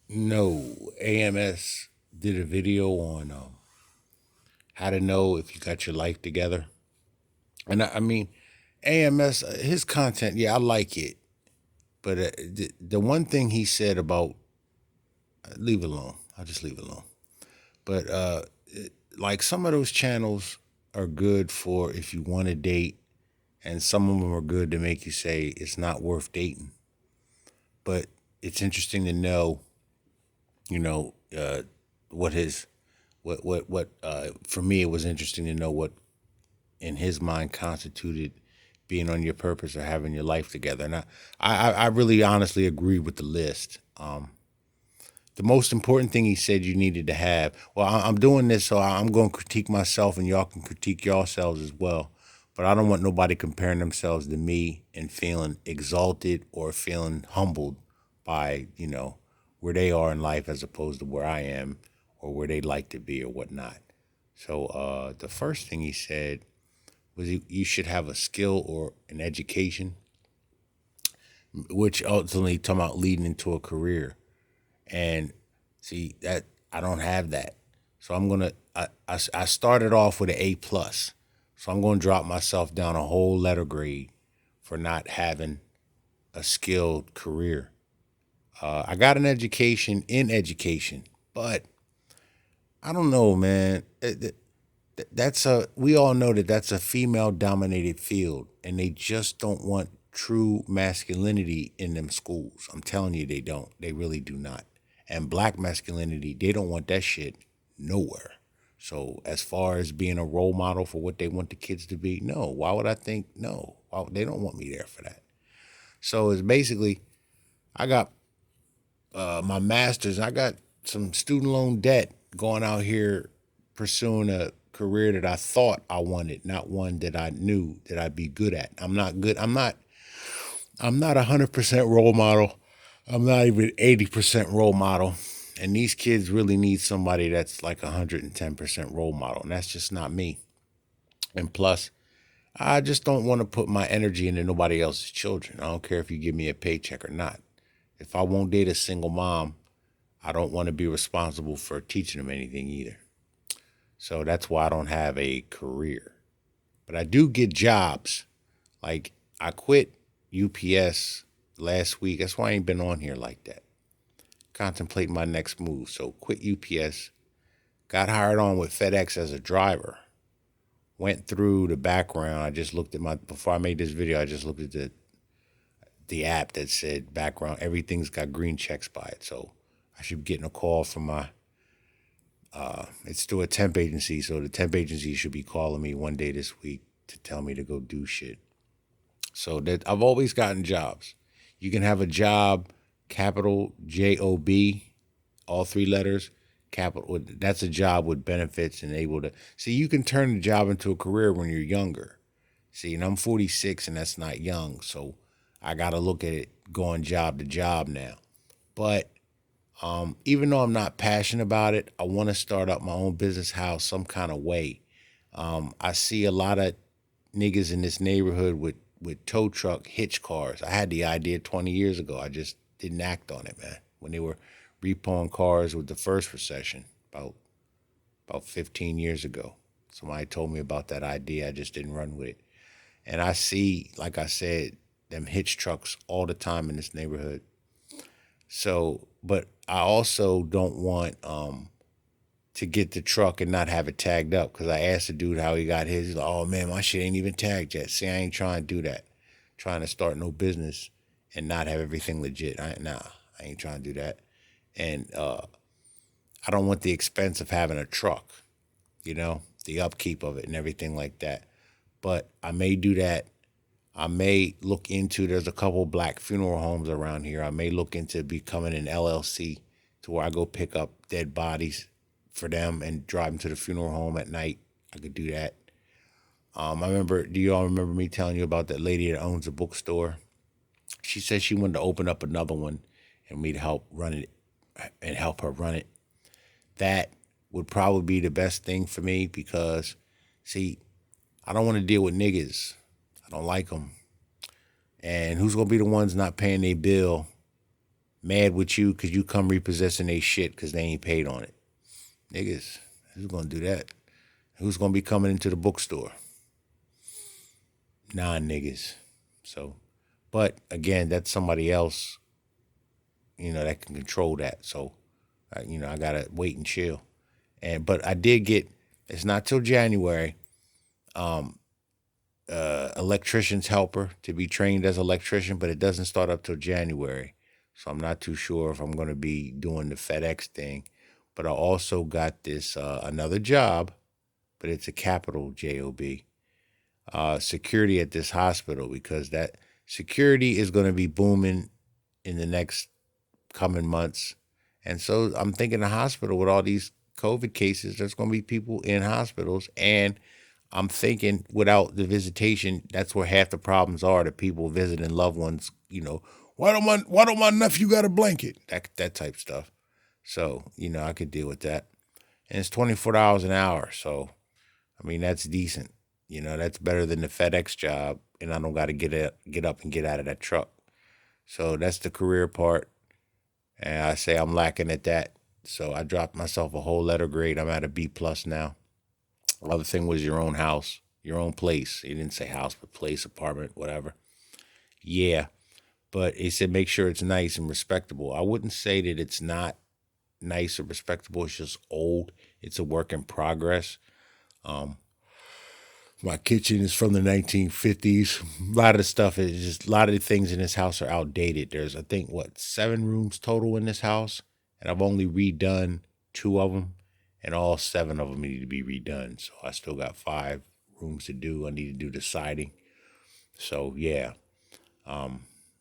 No, AMS did a video on how to know if you got your life together. And I mean, AMS, his content, yeah, I like it. But the one thing he said about, leave it alone. I'll just leave it alone. But like some of those channels are good for if you want to date, and some of them are good to make you say it's not worth dating. But it's interesting to know, you know, what his, for me, it was interesting to know what in his mind constituted being on your purpose or having your life together. And I really honestly agree with the list. The most important thing he said you needed to have. Well, I'm doing this, so I'm going to critique myself, and y'all can critique yourselves as well. But I don't want nobody comparing themselves to me and feeling exalted or feeling humbled by where they are in life as opposed to where I am or where they'd like to be or whatnot. So the first thing he said was you should have a skill or an education, which ultimately talking about leading into a career. And see that I don't have that, so I'm gonna. I started off with an A+, so I'm gonna drop myself down a whole letter grade for not having a skilled career. I got an education in education, but I don't know, man. That's a we all know that that's a female dominated field, and they just don't want true masculinity in them schools. I'm telling you, they don't. They really do not. And black masculinity, they don't want that shit nowhere. So as far as being a role model for what they want the kids to be, no. Why would I think no? They don't want me there for that. So it's basically I got my master's. I got some student loan debt going out here pursuing a career that I thought I wanted, not one that I knew that I'd be good at. I'm not good. I'm not 100% role model. I'm not even 80% role model. And these kids really need somebody that's like 110% role model. And that's just not me. And plus, I just don't want to put my energy into nobody else's children. I don't care if you give me a paycheck or not. If I won't date a single mom, I don't want to be responsible for teaching them anything either. So that's why I don't have a career. But I do get jobs. Like I quit UPS last week. That's why I ain't been on here like that. Contemplating my next move. So quit UPS. Got hired on with FedEx as a driver. Went through the background. I just looked at before I made this video, I just looked at the app that said background. Everything's got green checks by it. So I should be getting a call from it's through a temp agency. So the temp agency should be calling me one day this week to tell me to go do shit. So that I've always gotten jobs. You can have a job, capital JOB, all three letters, capital. That's a job with benefits and able to see. You can turn the job into a career when you're younger. See, and I'm 46, and that's not young. So I got to look at it going job to job now. But even though I'm not passionate about it, I want to start up my own business house some kind of way. I see a lot of niggas in this neighborhood with tow truck hitch cars. I had the idea 20 years ago. I just didn't act on it, man. When they were repoing cars with the first recession, about 15 years ago. Somebody told me about that idea. I just didn't run with it. And I see, like I said, them hitch trucks all the time in this neighborhood. So, but I also don't want to get the truck and not have it tagged up because I asked the dude how he got his. He's like, "Oh man, my shit ain't even tagged yet." See, I ain't trying to do that. Trying to start no business and not have everything legit. I ain't trying to do that. And I don't want the expense of having a truck. The upkeep of it and everything like that. But I may do that. I may look into, there's a couple black funeral homes around here. I may look into becoming an LLC to where I go pick up dead bodies for them and drive them to the funeral home at night. I could do that. Do you all remember me telling you about that lady that owns a bookstore? She said she wanted to open up another one and me to help run it and help her run it. That would probably be the best thing for me because, see, I don't want to deal with niggas. I don't like them. And who's going to be the ones not paying their bill mad with you because you come repossessing their shit because they ain't paid on it. Niggas, who's gonna do that? Who's gonna be coming into the bookstore? Non-niggas. So, but again, that's somebody else, that can control that. So, I gotta wait and chill. But I did get. It's not till January. Electrician's helper to be trained as electrician, but it doesn't start up till January. So I'm not too sure if I'm going to be doing the FedEx thing. But I also got this another job, but it's a capital job, security at this hospital, because that security is going to be booming in the next coming months. And so I'm thinking the hospital with all these COVID cases, there's going to be people in hospitals. And I'm thinking without the visitation, that's where half the problems are, the people visiting loved ones, why don't my nephew got a blanket? That type stuff. So, I could deal with that. And it's $24 an hour. So, I mean, that's decent. That's better than the FedEx job. And I don't got to get up and get out of that truck. So that's the career part. And I say I'm lacking at that. So I dropped myself a whole letter grade. I'm at a B plus now. Other thing was your own house, your own place. He didn't say house, but place, apartment, whatever. Yeah. But he said make sure it's nice and respectable. I wouldn't say that it's not nice or respectable. It's just old. It's a work in progress. My kitchen is from the 1950s. A lot of the stuff is just, a lot of the things in this house are outdated. There's, I think, 7 rooms total in this house. And I've only redone 2 of them. And all 7 of them need to be redone. So I still got 5 rooms to do. I need to do the siding. So, yeah.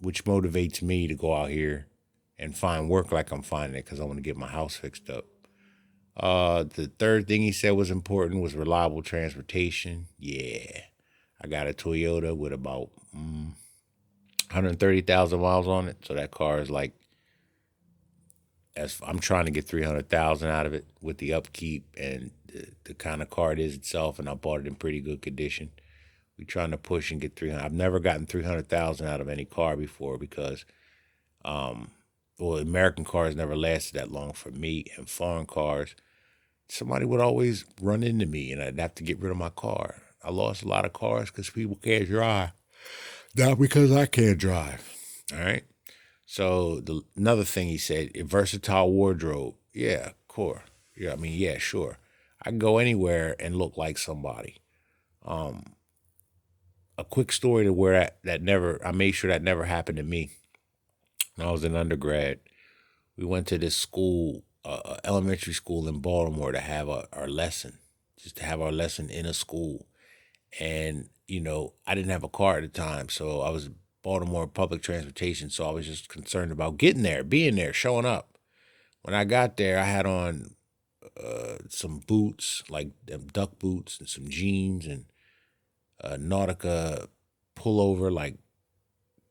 Which motivates me to go out here and find work like I'm finding it because I want to get my house fixed up. The third thing he said was important was reliable transportation. Yeah. I got a Toyota with about 130,000 miles on it. So that car is like, as I'm trying to get 300,000 out of it with the upkeep and the kind of car it is itself. And I bought it in pretty good condition. We're trying to push and get 300. I've never gotten 300,000 out of any car before because, American cars never lasted that long for me, and foreign cars, somebody would always run into me and I'd have to get rid of my car. I lost a lot of cars because people can't drive, not because I can't drive. All right. So another thing he said, a versatile wardrobe. Yeah, core. Yeah, I mean, yeah, sure. I can go anywhere and look like somebody. A quick story to where I made sure that never happened to me. When I was an undergrad, we went to this school, elementary school in Baltimore to have our lesson, just to have our lesson in a school. And, I didn't have a car at the time. So I was Baltimore public transportation. So I was just concerned about getting there, being there, showing up. When I got there, I had on some boots, like them duck boots and some jeans and a Nautica pullover, like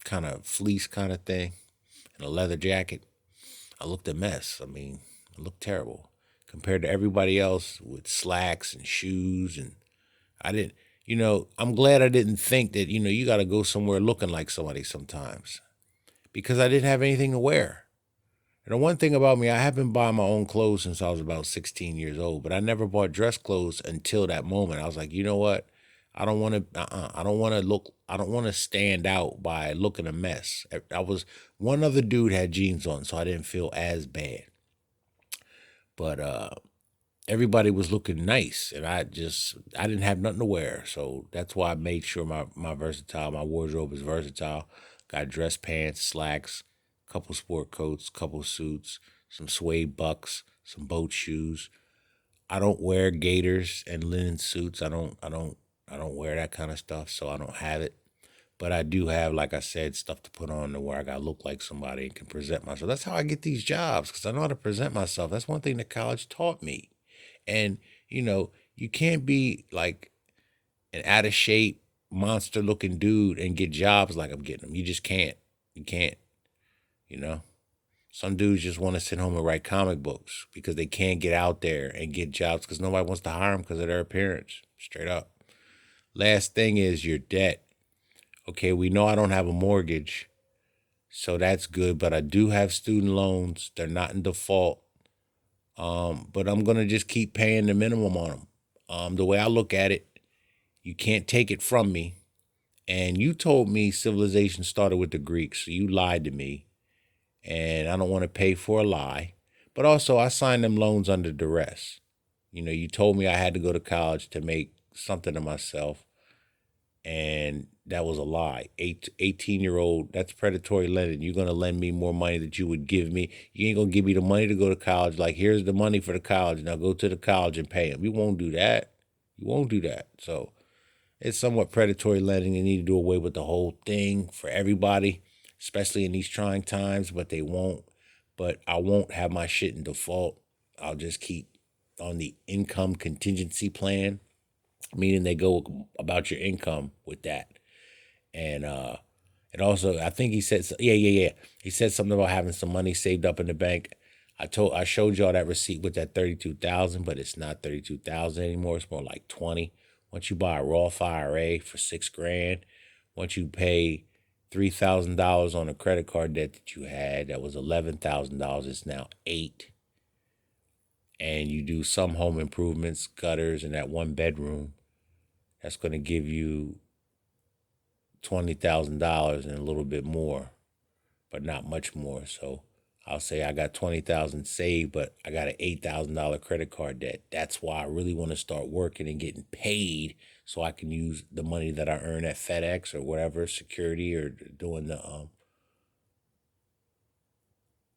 kind of fleece kind of thing, and a leather jacket. I looked a mess. I mean, I looked terrible compared to everybody else with slacks and shoes. And I didn't, I'm glad I didn't think that, you got to go somewhere looking like somebody sometimes because I didn't have anything to wear. And the one thing about me, I have been buying my own clothes since I was about 16 years old, but I never bought dress clothes until that moment. I was like, you know what? I don't want to. I don't want to look. I don't want to stand out by looking a mess. One other dude had jeans on, so I didn't feel as bad. But everybody was looking nice, and I didn't have nothing to wear, so that's why I made sure my wardrobe is versatile. Got dress pants, slacks, couple sport coats, couple suits, some suede bucks, some boat shoes. I don't wear gaiters and linen suits. I don't wear that kind of stuff, so I don't have it. But I do have, like I said, stuff to put on to where I gotta look like somebody and can present myself. That's how I get these jobs because I know how to present myself. That's one thing that college taught me. And you can't be like an out of shape, monster looking dude and get jobs like I'm getting them. You just can't. You can't. You know. Some dudes just want to sit home and write comic books because they can't get out there and get jobs because nobody wants to hire them because of their appearance. Straight up. Last thing is your debt. Okay, we know I don't have a mortgage. So that's good. But I do have student loans. They're not in default. But I'm gonna just keep paying the minimum on them. The way I look at it, you can't take it from me. And you told me civilization started with the Greeks, so you lied to me, and I don't want to pay for a lie. But also, I signed them loans under duress. You told me I had to go to college to make something of myself, and that was a lie. 18-year-old, that's predatory lending. You're going to lend me more money that you would give me. You ain't going to give me the money to go to college. Like, here's the money for the college. Now go to the college and pay them. You won't do that. You won't do that. So it's somewhat predatory lending. They need to do away with the whole thing for everybody, especially in these trying times, but they won't. But I won't have my shit in default. I'll just keep on the income contingency plan, meaning they go about your income with that. And it also, I think he said, yeah. He said something about having some money saved up in the bank. I showed y'all that receipt with that 32,000, but it's not 32,000 anymore. It's more like 20. Once you buy a Roth IRA for $6,000, once you pay $3,000 on a credit card debt that you had, that was $11,000. It's now 8. And you do some home improvements, gutters, and that 1 bedroom. That's going to give you $20,000 and a little bit more, but not much more. So I'll say I got 20,000 saved, but I got an $8,000 credit card debt. That's why I really want to start working and getting paid, so I can use the money that I earn at FedEx or whatever, security, or doing the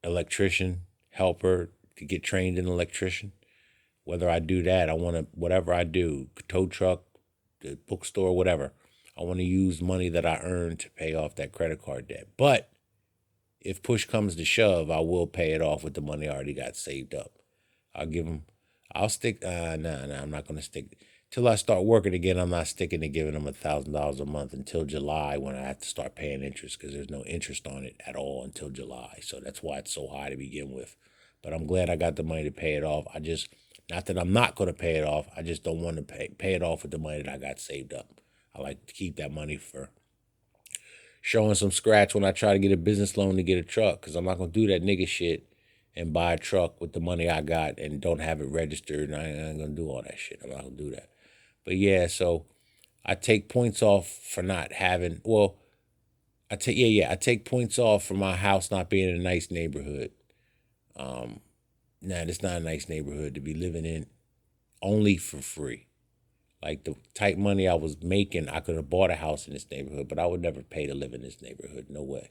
electrician helper to get trained in electrician. Whether I do that, I want to, whatever I do, tow truck, the bookstore, whatever, I want to use money that I earn to pay off that credit card debt. But if push comes to shove, I will pay it off with the money I already got saved up. I'll stick, I'm not going to stick. Till I start working again, I'm not sticking to giving them $1,000 a month until July, when I have to start paying interest, because there's no interest on it at all until July. So that's why it's so high to begin with. But I'm glad I got the money to pay it off. Not that I'm not going to pay it off, I just don't want to pay it off with the money that I got saved up. I like to keep that money for showing some scratch when I try to get a business loan to get a truck, because I'm not going to do that nigga shit and buy a truck with the money I got and don't have it registered, and I ain't going to do all that shit. I'm not going to do that. But yeah, so I take points off for not having, well, I take points off for my house not being in a nice neighborhood. It's not a nice neighborhood to be living in only for free. Like the type money I was making, I could have bought a house in this neighborhood, but I would never pay to live in this neighborhood. No way.